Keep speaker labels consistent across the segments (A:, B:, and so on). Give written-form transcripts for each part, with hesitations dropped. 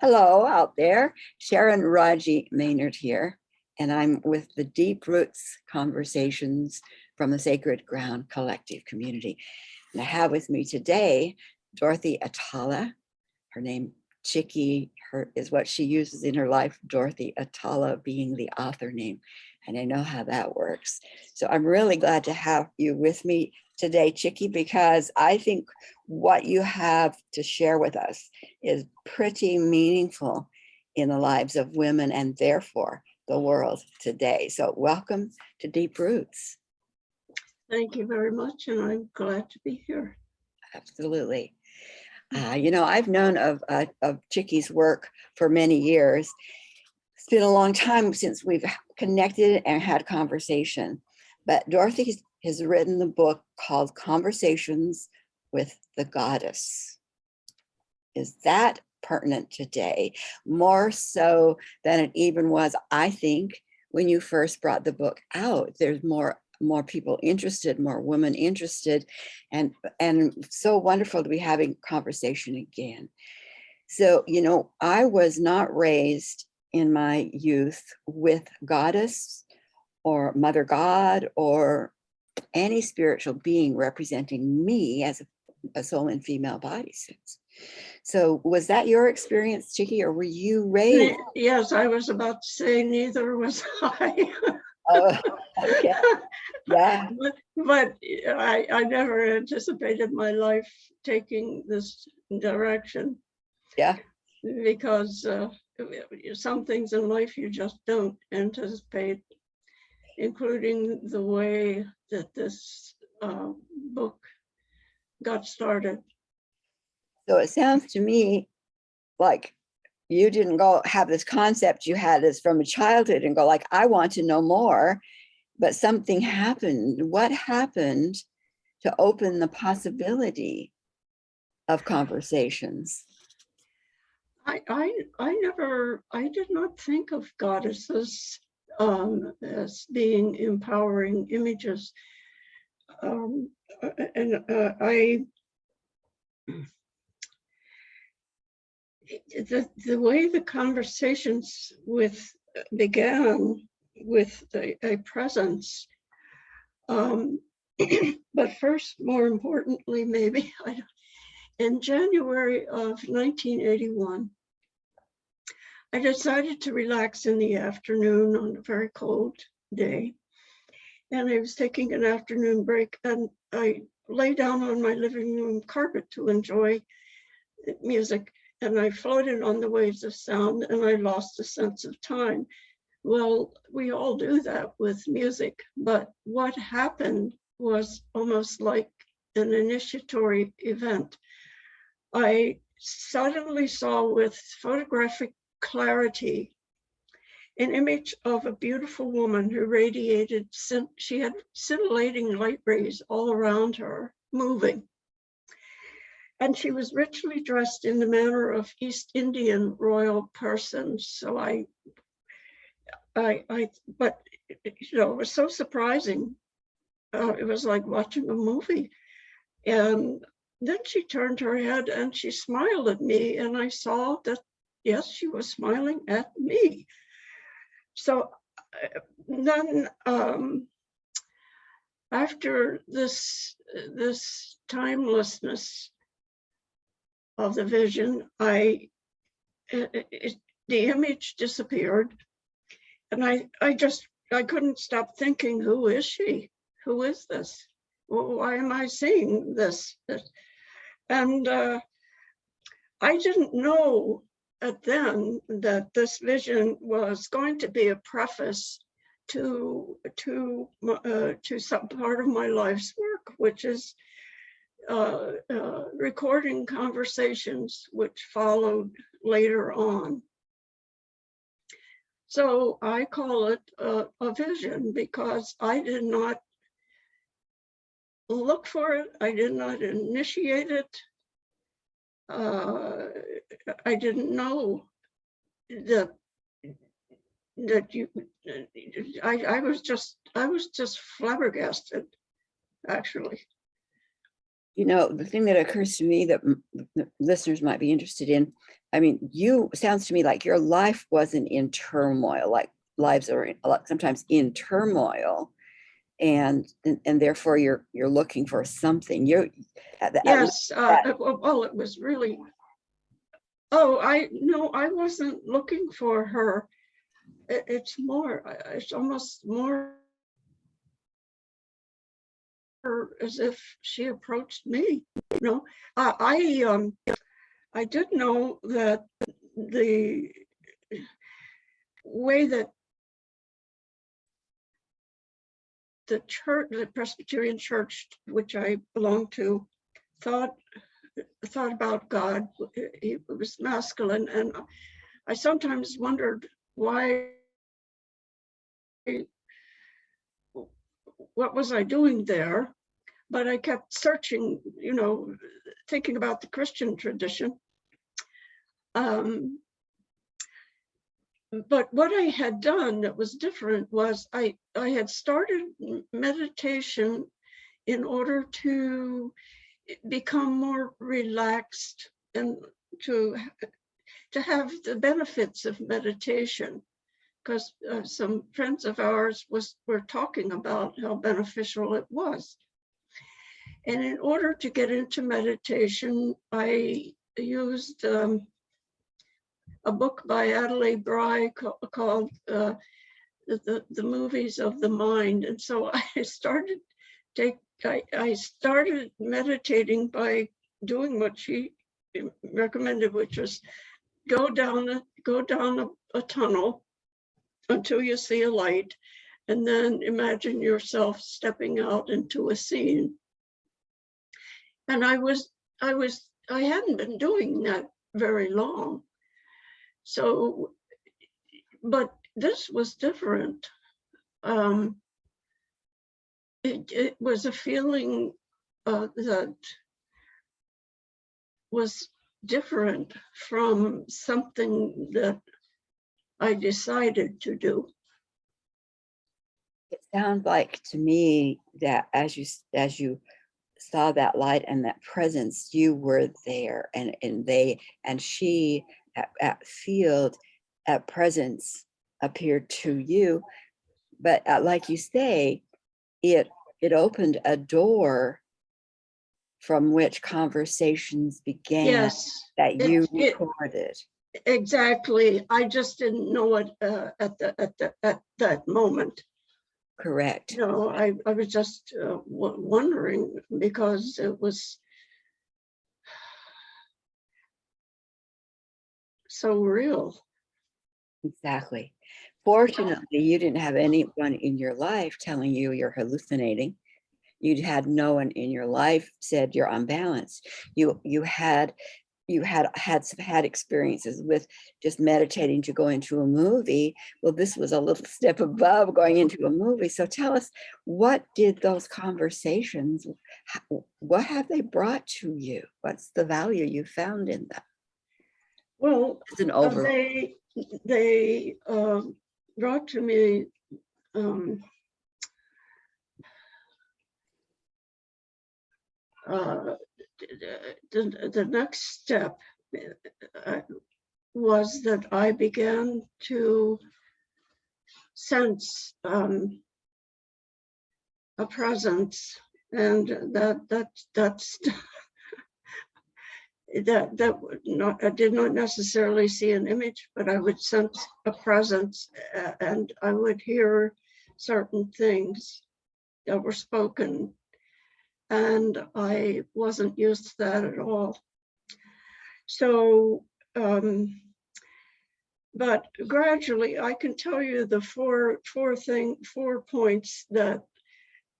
A: Hello out there, Sharon Raji Maynard here, and I'm with the Deep Roots Conversations from the Sacred Ground Collective Community. And I have with me today Dorothy Atala. Her name, Chicky, is what she uses in her life, Dorothy Atala being the author name. And I know how that works. So I'm really glad to have you with me today, Chicky, because I think what you have to share with us is pretty meaningful in the lives of women and therefore the world today. So welcome to Deep Roots.
B: Thank you very much, and I'm glad to be here.
A: Absolutely. I've known of Chicky's work for many years. It's been a long time since we've connected and had conversation, but Dorothy has written the book called Conversations with the Goddess. Is that pertinent today? More so than it even was, I think, when you first brought the book out. There's more people interested, more women interested, and so wonderful to be having conversation again. So, I was not raised in my youth with goddess or mother god or any spiritual being representing me as a soul in female body sense. So was that your experience, Chicky, or were you raised?
B: Yes, I was about to say neither was I.
A: Oh, okay. Yeah.
B: But I never anticipated my life taking this direction.
A: Yeah.
B: Because some things in life you just don't anticipate, including the way that this book got started.
A: So it sounds to me like you didn't go have this concept, you had this from a childhood and go like, I want to know more, but something happened. What happened to open the possibility of conversations?
B: I did not think of goddesses as being empowering images. The way the conversations began with a presence, but first, more importantly, maybe, in January of 1981, I decided to relax in the afternoon on a very cold day. And I was taking an afternoon break, and I lay down on my living room carpet to enjoy music. And I floated on the waves of sound, and I lost the sense of time. Well, we all do that with music, but what happened was almost like an initiatory event. I suddenly saw with photographic clarity an image of a beautiful woman who radiated, she had scintillating light rays all around her, moving. And she was richly dressed in the manner of East Indian royal persons. So but it was so surprising. It was like watching a movie. And then she turned her head and she smiled at me, and I saw that, yes, she was smiling at me. So then after this timelessness of the vision, the image disappeared, and I couldn't stop thinking, who is she? Who is this? Why am I seeing this? And I didn't know then that this vision was going to be a preface to some part of my life's work, which is recording conversations which followed later on. So I call it a vision because I did not look for it. I did not initiate it. I didn't know that you. I was just flabbergasted, actually.
A: The thing that occurs to me that listeners might be interested in, I mean, sounds to me like your life wasn't in turmoil, like lives are sometimes in turmoil, and therefore you're looking for something. At least
B: Yes,
A: that,
B: well, it was really, oh, I wasn't looking for her. It's more, it's almost more as if she approached me. I did know that the way that the church, the Presbyterian church, which I belong to, thought about God, it was masculine, and I sometimes wondered why, what was I doing there? But I kept searching, thinking about the Christian tradition. But what I had done that was different was I had started meditation in order to become more relaxed and to have the benefits of meditation, because some friends of ours were talking about how beneficial it was. And in order to get into meditation, I used a book by Adelaide Bry called the Movies of the Mind. And so I started meditating by doing what she recommended, which was go down a tunnel until you see a light, and then imagine yourself stepping out into a scene. And I hadn't been doing that very long. So, but this was different. It was a feeling that was different from something that I decided to do.
A: it sounds like to me that as you saw that light and that presence, you were there, and she at field, at presence, appeared to you. But like you say, it opened a door from which conversations began
B: Yes,
A: that you
B: it
A: recorded.
B: exactly. I just didn't know it at that moment.
A: Correct.
B: No, I was just wondering, because it was so real.
A: Exactly. Fortunately, you didn't have anyone in your life telling you you're hallucinating. You had no one in your life said you're unbalanced. You had had experiences with just meditating to go into a movie. Well, this was a little step above going into a movie. So tell us, what did those conversations, what have they brought to you? What's the value you found in them?
B: Well,
A: It's an over.
B: they brought to me the next step was that I began to sense a presence, and that's I did not necessarily see an image, but I would sense a presence, and I would hear certain things that were spoken, and I wasn't used to that at all. So, but gradually, I can tell you the four points that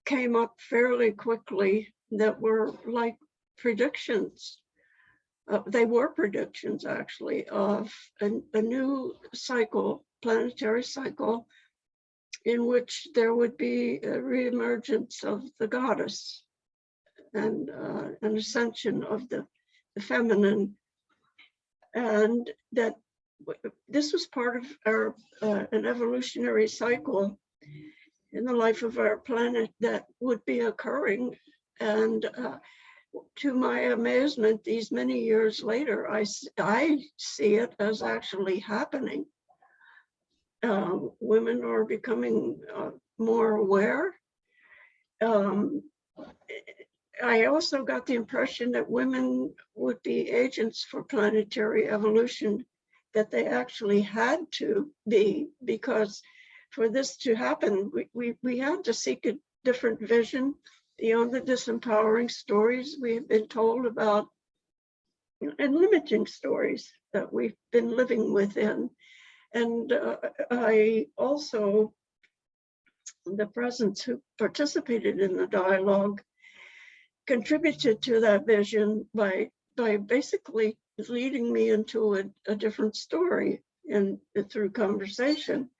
B: came up fairly quickly that were like predictions. They were predictions, actually, of a new cycle, planetary cycle, in which there would be a reemergence of the goddess and an ascension of the feminine, and that this was part of our an evolutionary cycle in the life of our planet that would be occurring, and to my amazement, these many years later, I see it as actually happening. Women are becoming more aware. I also got the impression that women would be agents for planetary evolution, that they actually had to be, because for this to happen, we had to seek a different vision beyond the disempowering stories we have been told about, and limiting stories that we've been living within. And I also, the presence who participated in the dialogue contributed to that vision by basically leading me into a different story and through conversation.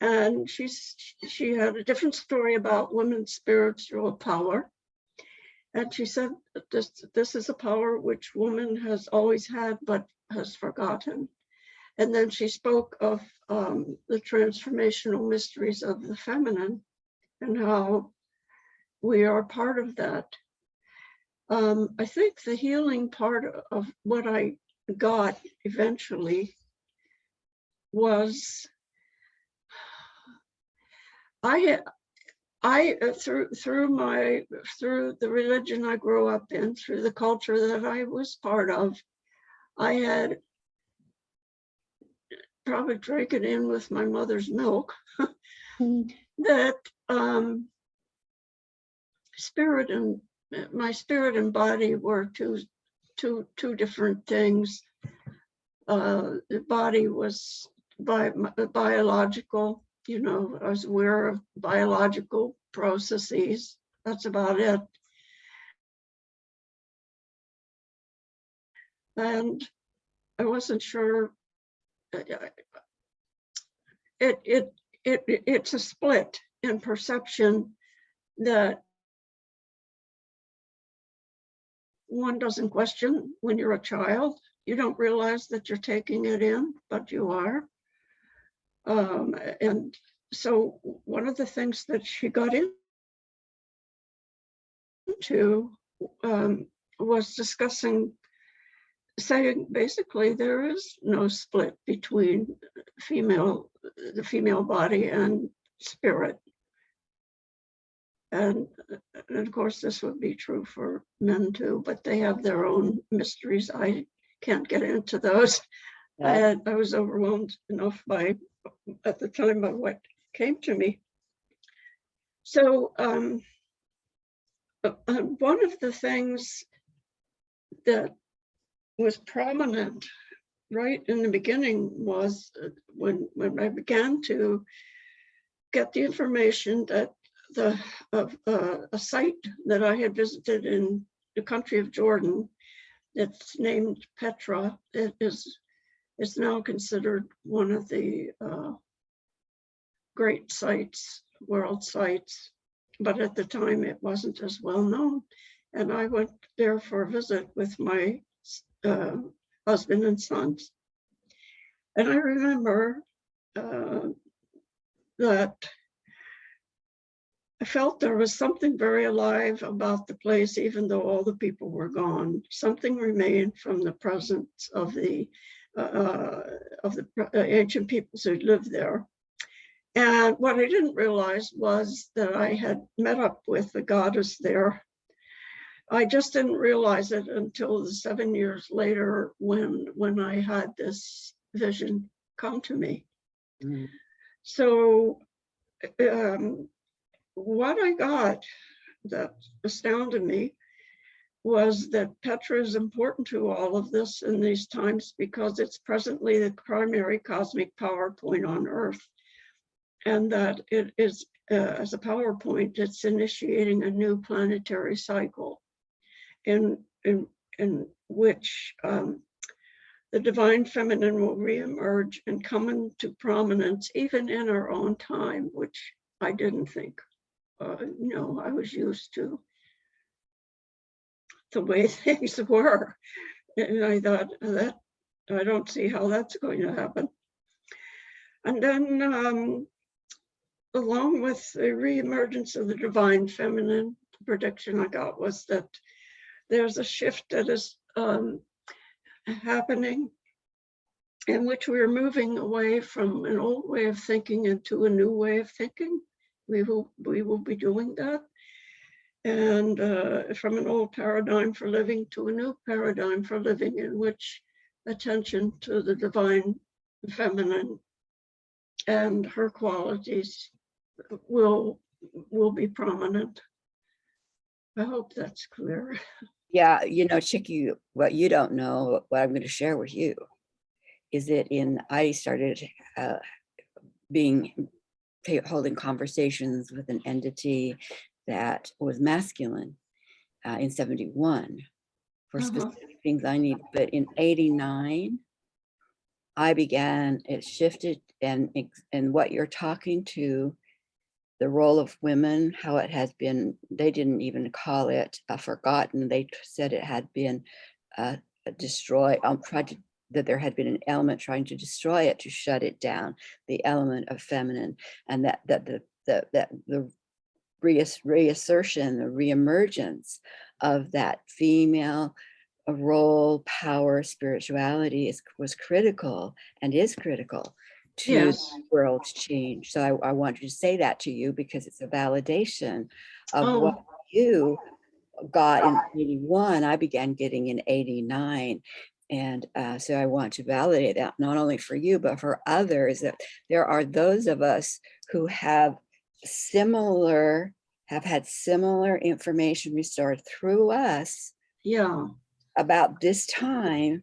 B: And she had a different story about women's spiritual power. And she said, this is a power which woman has always had, but has forgotten. And then she spoke of the transformational mysteries of the feminine and how we are part of that. I think the healing part of what I got eventually was through the religion I grew up in, through the culture that I was part of, I had probably drank it in with my mother's milk, that my spirit and body were two different things. The body was biological, you know, I was aware of biological processes. That's about it. And I wasn't sure. It's a split in perception that one doesn't question when you're a child. You don't realize that you're taking it in, but you are. And so one of the things that she got into was discussing, saying basically there is no split between the female body and spirit. And of course, this would be true for men too, but they have their own mysteries. I can't get into those. Yeah. I was overwhelmed enough at the time by what came to me. So one of the things that was prominent right in the beginning was when I began to get the information that a site that I had visited in the country of Jordan, it's named Petra. It is now considered one of the great sites, world sites, but at the time it wasn't as well known. And I went there for a visit with my husband and sons. And I remember that I felt there was something very alive about the place, even though all the people were gone. Something remained from the presence of the ancient peoples who lived there. And what I didn't realize was that I had met up with the goddess there. I just didn't realize it until 7 years later when I had this vision come to me. Mm. So what I got that astounded me was that Petra is important to all of this in these times because it's presently the primary cosmic power point on Earth. And that it is, as a power point, it's initiating a new planetary cycle in which the divine feminine will reemerge and come into prominence even in our own time, which I didn't think. No, I was used to the way things were. And I thought that I don't see how that's going to happen. And then along with the reemergence of the divine feminine, the prediction I got was that there's a shift that is happening, in which we're moving away from an old way of thinking into a new way of thinking. We will be doing that. And from an old paradigm for living to a new paradigm for living, in which attention to the divine feminine and her qualities will be prominent. I hope that's clear.
A: Yeah, you know, Chicky, what you don't know, what I'm going to share with you, is that I started holding conversations with an entity that was masculine in 71 for specific things I need. But in 89, it shifted, and what you're talking to, the role of women, how it has been, they didn't even call it forgotten. They said it had been destroyed, that there had been an element trying to destroy it, to shut it down, the element of feminine, and that the reassertion, the reemergence of that female role, power, spirituality was critical and is critical to
B: Yes.
A: the world's change. So I wanted to say that to you, because it's a validation of what you got in 81, I began getting in 89. And so I want to validate that, not only for you, but for others, that there are those of us who have had similar information restored through us.
B: Yeah.
A: About this time,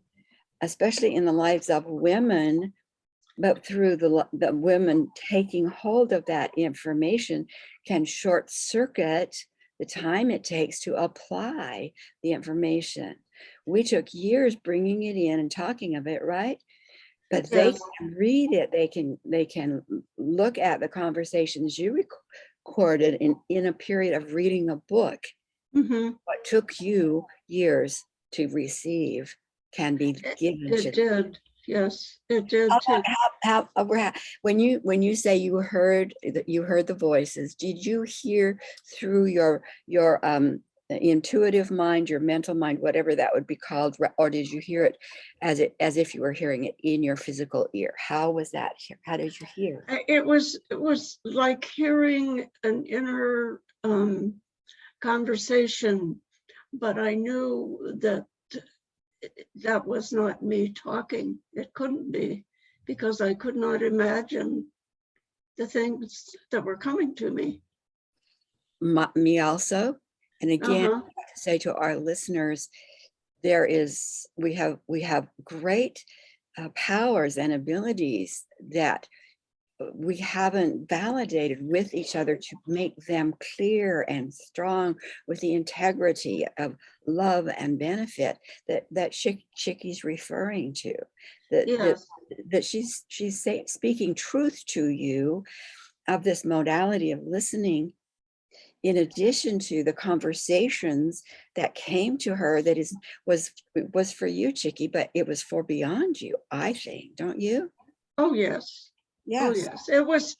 A: especially in the lives of women, but through the women taking hold of that information can short circuit the time it takes to apply the information. We took years bringing it in and talking of it, right? But they can read it. They can look at the conversations you recorded in a period of reading a book. What took you years to receive can be given to them.
B: It did. Yes, it did too.
A: When you say you heard the voices, did you hear through your intuitive mind, your mental mind, whatever that would be called, or did you hear it as if you were hearing it in your physical ear? How was that? How did you hear?
B: It was like hearing an inner conversation, but I knew that that was not me talking. It couldn't be, because I could not imagine the things that were coming to me.
A: Me also. And again, I have to say to our listeners, we have great powers and abilities that we haven't validated with each other to make them clear and strong, with the integrity of love and benefit that Chicky's referring to, that she's speaking truth to you of this modality of listening, in addition to the conversations that came to her that was for you, Chicky, but it was for beyond you, I think, don't you?
B: Oh, yes.
A: Yes.
B: Oh, yes. It was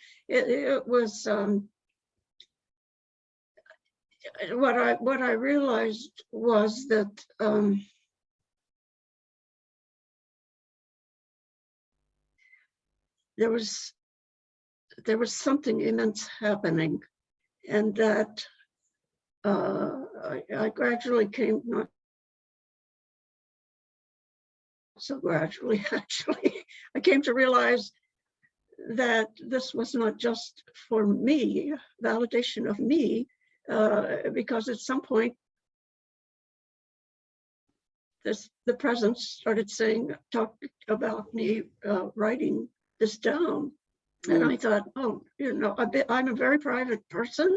B: what I realized was that there was something immense happening, and that I gradually came, not so gradually actually, I came to realize that this was not just for me, validation of me, because at some point the presence started talk about me writing this down. And I thought, oh, I'm a very private person.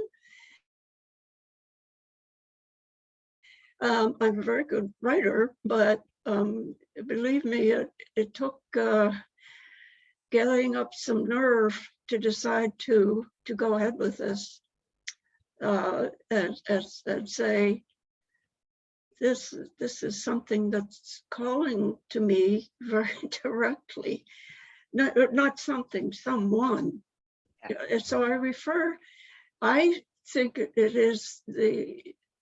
B: I'm a very good writer, but believe me, it took gathering up some nerve to decide to go ahead with this, and say, this is something that's calling to me very directly. Not something, someone. So I think it is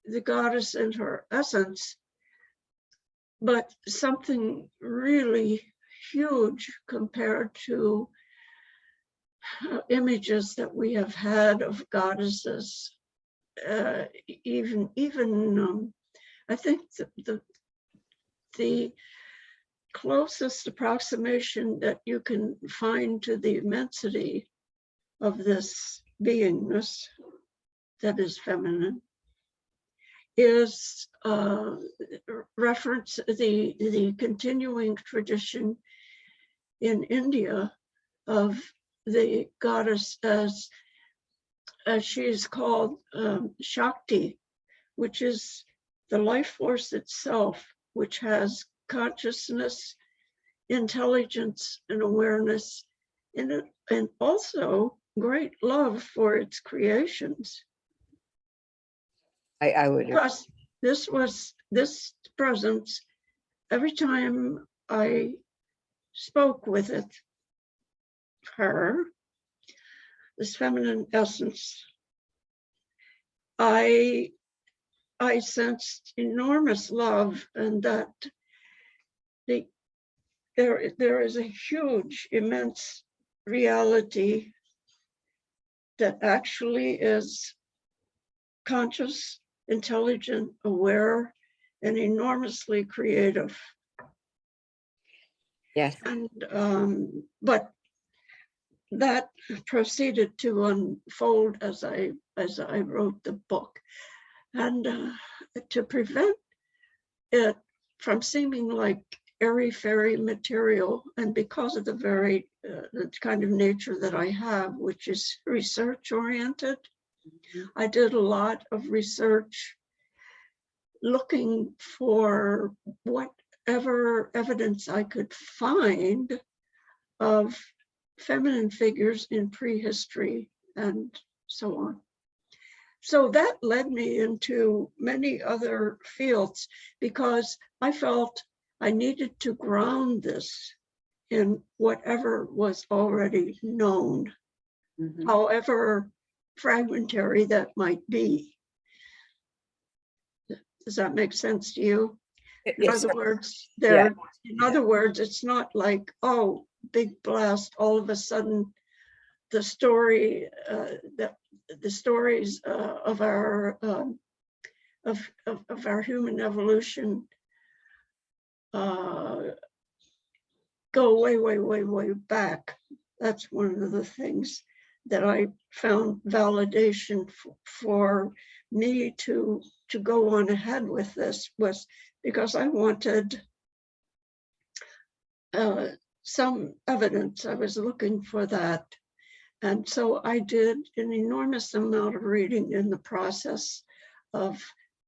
B: the goddess in her essence, but something really huge compared to images that we have had of goddesses. I think the closest approximation that you can find to the immensity of this beingness that is feminine is reference the continuing tradition in India of the goddess as she is called Shakti, which is the life force itself, which has consciousness, intelligence, and awareness, and also great love for its creations.
A: I would.
B: Because this presence, every time I spoke with it, her, this feminine essence, I sensed enormous love, and that there is a huge, immense reality that actually is conscious, intelligent, aware, and enormously creative.
A: Yes.
B: And but that proceeded to unfold as I wrote the book, and to prevent it from seeming like airy-fairy material, and because of the kind of nature that I have, which is research-oriented, I did a lot of research looking for whatever evidence I could find of feminine figures in prehistory and so on. So that led me into many other fields, because I felt I needed to ground this in whatever was already known, however fragmentary that might be. Does that make sense to you? In other words, it's not like, oh, big blast, all of a sudden the story, the stories of our human evolution go way back. That's one of the things that I found validation for me to go on ahead with this, was because I wanted some evidence. I was looking for that. And so I did an enormous amount of reading in the process of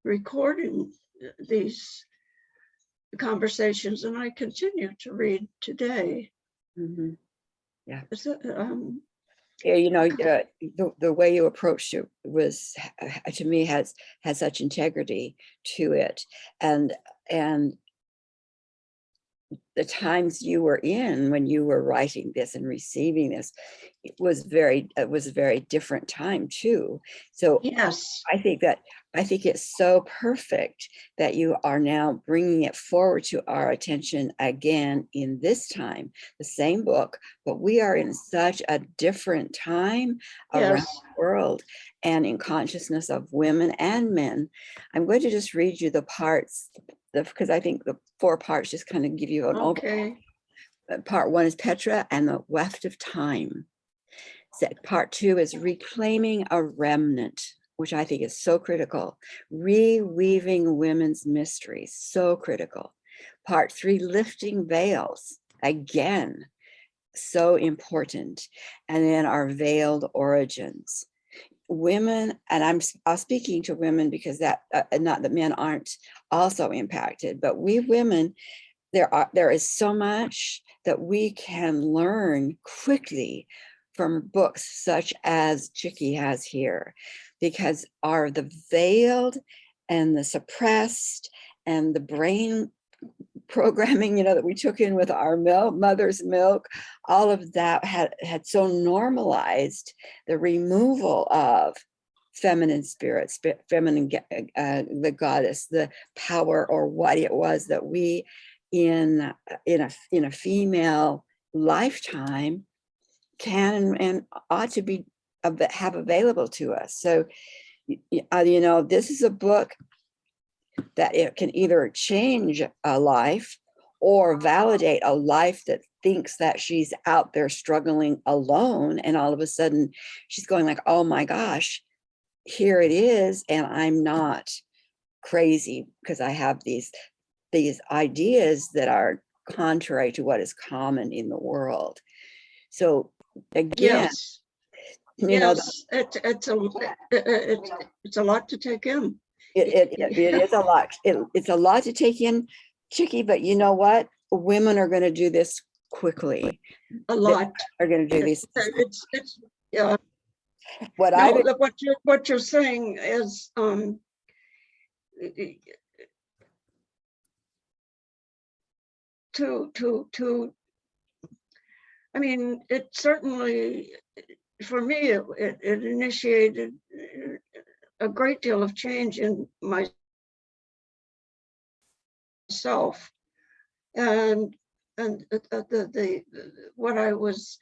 B: recording these conversations, and I continue to read today.
A: Yeah.
B: Yeah,
A: you know, the way you approached it was, to me, has such integrity to it, and the times you were in when you were writing this and receiving this, it was a very different time too. So
B: yes,
A: I think it's so perfect that you are now bringing it forward to our attention again in this time, the same book, but we are in such a different time around the world and in consciousness of women and men. I'm going to just read you the parts, because I think the 4 parts just kind of give you an overview. Part 1 is Petra and the Weft of Time. Part 2 is Reclaiming a Remnant, which I think is so critical. Reweaving women's mysteries, so critical. Part 3, Lifting Veils, again, so important. And then our veiled origins. Women, and I'm speaking to women because that, not that men aren't also impacted, but we women, there is so much that we can learn quickly from books such as Chickie has here, because the veiled and the suppressed and the brain programming, that we took in with our mother's milk, all of that had so normalized the removal of feminine spirit, feminine, the goddess, the power, or what it was that we in a female lifetime can and ought to be have available to us. So this is a book that it can either change a life or validate a life that thinks that she's out there struggling alone, and all of a sudden she's going like, oh my gosh, here it is, and I'm not crazy because I have these ideas that are contrary to what is common in the world. So again,
B: Yes. Yes, it's a lot to take in.
A: it is a lot. It's a lot to take in, Chicky, but you know what? Women are going to do this quickly.
B: A lot.
A: Are going to do these.
B: It's yeah.
A: What
B: no, what you're saying is to I mean, it certainly, for me, it initiated a great deal of change in myself, and the what I was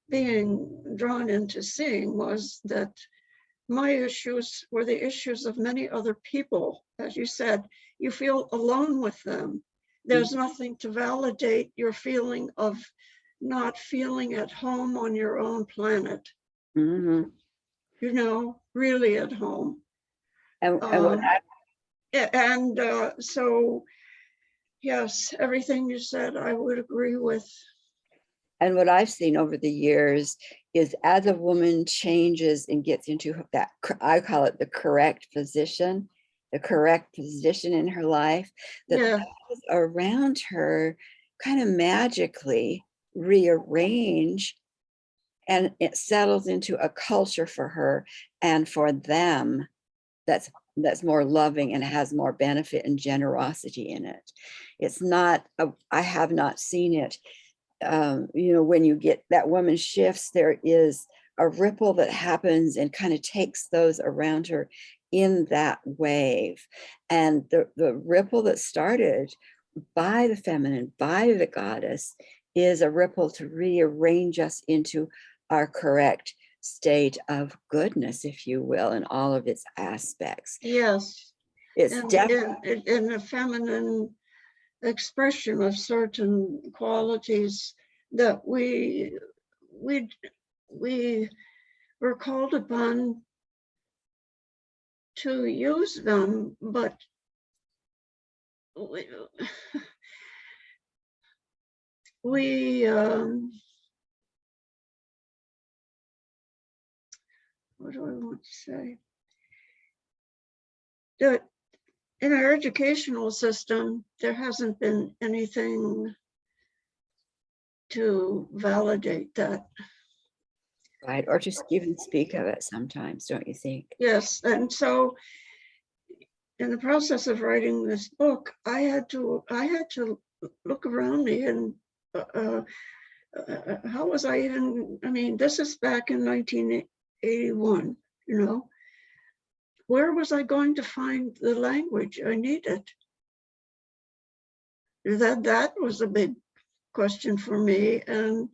B: being drawn into seeing was that my issues were the issues of many other people. As you said, you feel alone with them. There's nothing to validate your feeling of not feeling at home on your own planet.
A: Mm-hmm.
B: Really at home. So yes, everything you said, I would agree with.
A: And what I've seen over the years is as a woman changes and gets into that, I call it the correct position in her life, that those around her kind of magically rearrange, and it settles into a culture for her and for them that's more loving and has more benefit and generosity in it. It's not, I have not seen it. When you get that woman shifts, there is a ripple that happens and kind of takes those around her in that wave. And the ripple that started by the feminine, by the goddess, is a ripple to rearrange us into our correct state of goodness, if you will, in all of its aspects.
B: Yes.
A: It's definitely
B: in a feminine expression of certain qualities that we were called upon to use them, but we what do I want to say? That in our educational system, there hasn't been anything to validate that.
A: Right, or just even speak of it sometimes, don't you think?
B: Yes, and so in the process of writing this book, I had to look around me and how was I even, I mean, this is back in 1981, where was I going to find the language I needed? That was a big question for me, and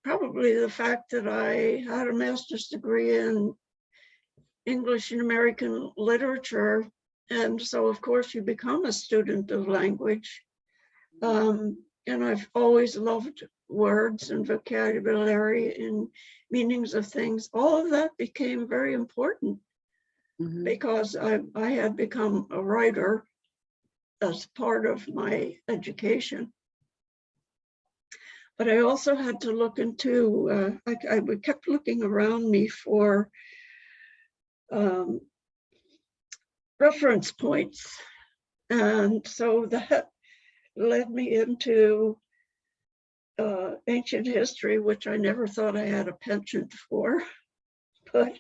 B: probably the fact that I had a master's degree in English and American literature, and so of course you become a student of language. And I've always loved words and vocabulary and meanings of things. All of that became very important because I had become a writer as part of my education. But I also had to look into, I kept looking around me for reference points. And so that led me into ancient history, which I never thought I had a penchant for, but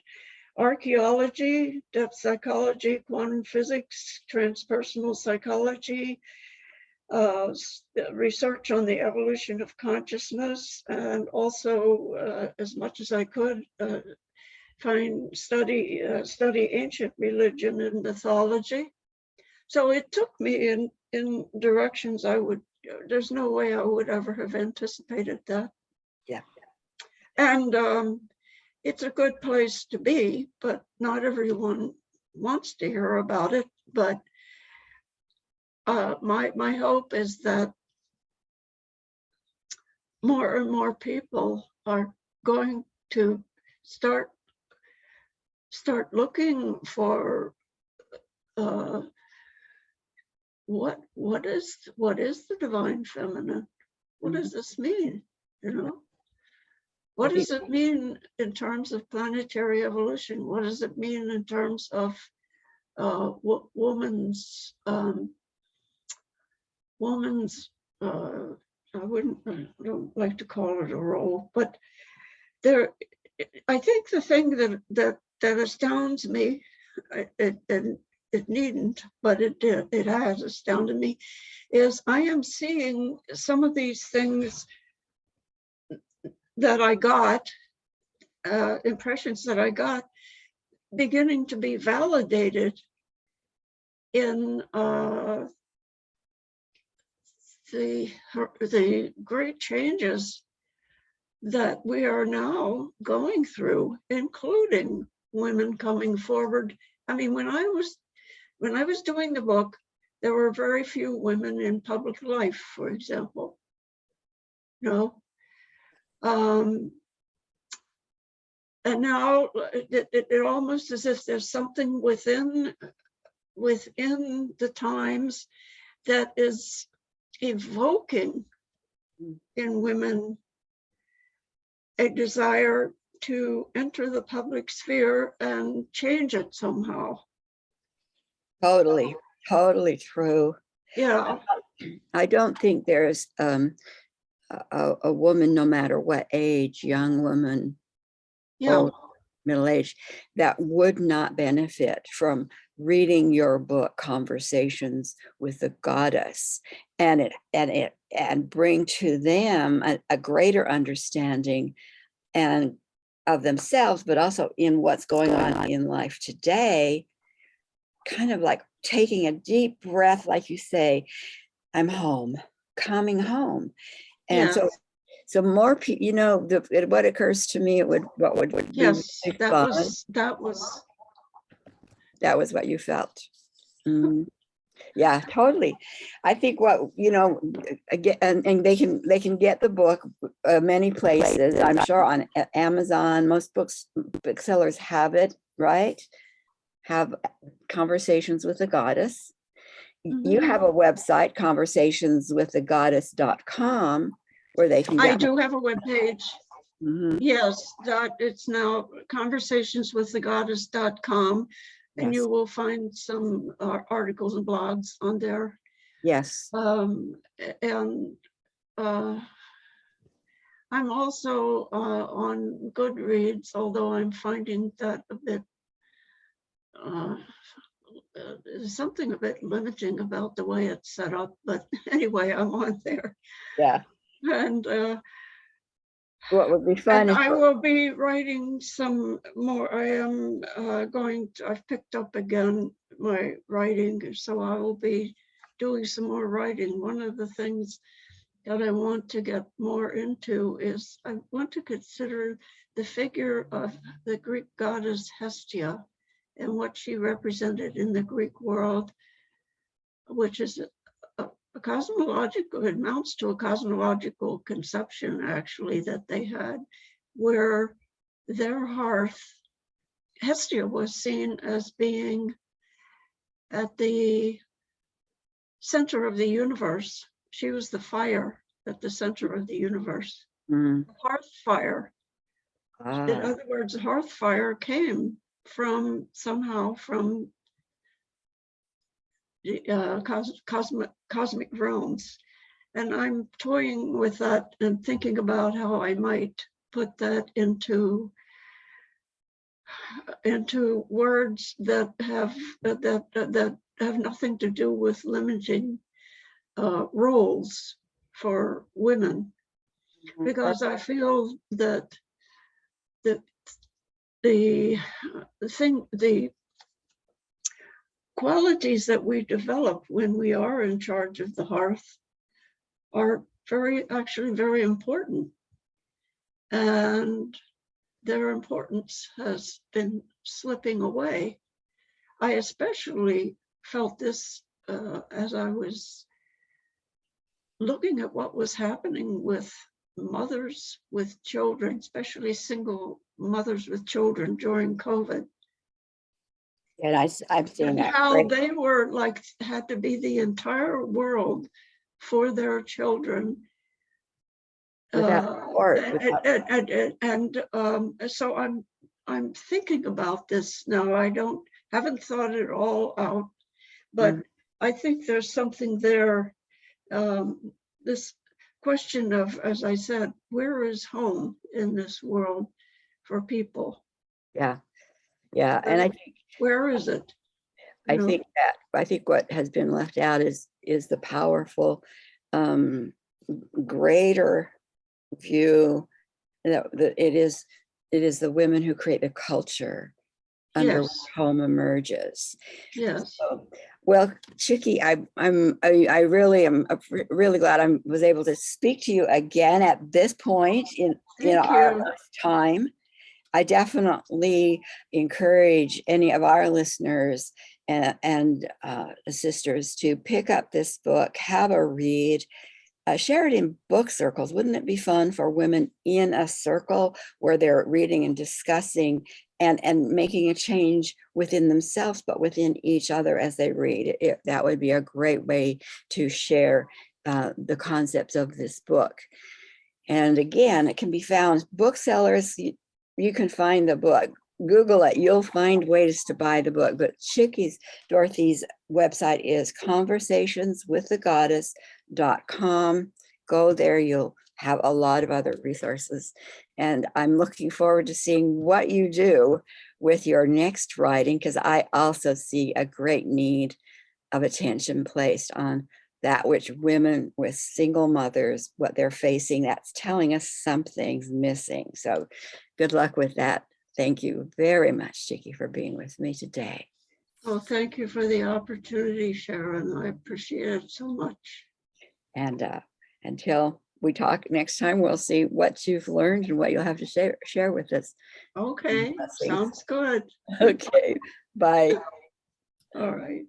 B: archaeology, depth psychology, quantum physics, transpersonal psychology, research on the evolution of consciousness, and also, as much as I could, study ancient religion and mythology. So it took me in directions there's no way I would ever have anticipated that.
A: Yeah.
B: And it's a good place to be, but not everyone wants to hear about it. But my hope is that more and more people are going to start looking for what is the divine feminine? What does this mean? You know, what does it mean in terms of planetary evolution? What does it mean in terms of woman's I don't like to call it a role, but I think the thing that astounds me, and it needn't, but it has astounded me, is I am seeing some of these things that I got, impressions that I got, beginning to be validated in the great changes that we are now going through, including women coming forward. I mean, when I was doing the book, there were very few women in public life, for example. You know, and now it almost as if there's something within the times that is evoking in women a desire to enter the public sphere and change it somehow.
A: Totally true.
B: Yeah.
A: I don't think there's a woman, no matter what age, young woman,
B: Yeah.
A: old, middle-aged, that would not benefit from reading your book, Conversations with the Goddess, and bring to them a greater understanding and of themselves, but also in what's going on in life today, kind of like taking a deep breath, like you say, I'm home, coming home. And
B: Yes.
A: so more people, you know, what occurs to me, what would
B: Yes,
A: be
B: that
A: fun.
B: was
A: That was what you felt. Yeah, totally. I think what, you know, again, and they can get the book many places. I'm sure on Amazon, most booksellers have it, right? Have Conversations with the Goddess. You have a website, conversationswiththegoddess.com, where they can get.
B: I do have a webpage. Yes, that it's now conversationswiththegoddess.com, and
A: Yes.
B: you will find some articles and blogs on there.
A: Yes.
B: And I'm also on Goodreads, although I'm finding that a bit something a bit limiting about the way it's set up. But anyway, I'm on there.
A: Yeah.
B: And
A: what would be fun?
B: And I will be writing some more. I am I've picked up again my writing, so I will be doing some more writing. One of the things that I want to get more into is I want to consider the figure of the Greek goddess Hestia and what she represented in the Greek world, which is a cosmological, it amounts to a cosmological conception actually that they had, where their hearth, Hestia, was seen as being at the center of the universe. She was the fire at the center of the universe. Hearth fire. In other words, hearth fire came from somehow from cosmic realms. And I'm toying with that and thinking about how I might put that into words that have nothing to do with limiting roles for women, because I feel that the the qualities that we develop when we are in charge of the hearth are actually very important. And their importance has been slipping away. I especially felt this as I was looking at what was happening with mothers with children, especially single mothers with children during COVID.
A: And I've seen
B: And
A: that.
B: how
A: Great.
B: they were like, had to be the entire world for their children.
A: Without support,
B: So I'm thinking about this now. I haven't thought it all out, but I think there's something there. This question of, as I said, where is home in this world for people?
A: Yeah. And I think,
B: where is it?
A: I think what has been left out is the powerful, greater view that it is the women who create the culture under which home emerges.
B: Yes.
A: So, well, Chickie, I really am really glad I was able to speak to you again at this point in our time. I definitely encourage any of our listeners and sisters to pick up this book, have a read, share it in book circles. Wouldn't it be fun for women in a circle where they're reading and discussing and making a change within themselves, but within each other as they read? That would be a great way to share the concepts of this book. And again, it can be found booksellers. You can find the book. Google it. You'll find ways to buy the book. But Dorothy's website is conversationswiththegoddess.com. Go there. You'll have a lot of other resources. And I'm looking forward to seeing what you do with your next writing, because I also see a great need of attention placed on that which women with single mothers, what they're facing. That's telling us something's missing. So good luck with that. Thank you very much, Chickie, for being with me today.
B: Well, thank you for the opportunity, Sharon. I appreciate it so much.
A: And until we talk next time, we'll see what you've learned and what you'll have to share with us.
B: Okay, sounds good.
A: Okay, bye.
B: All right.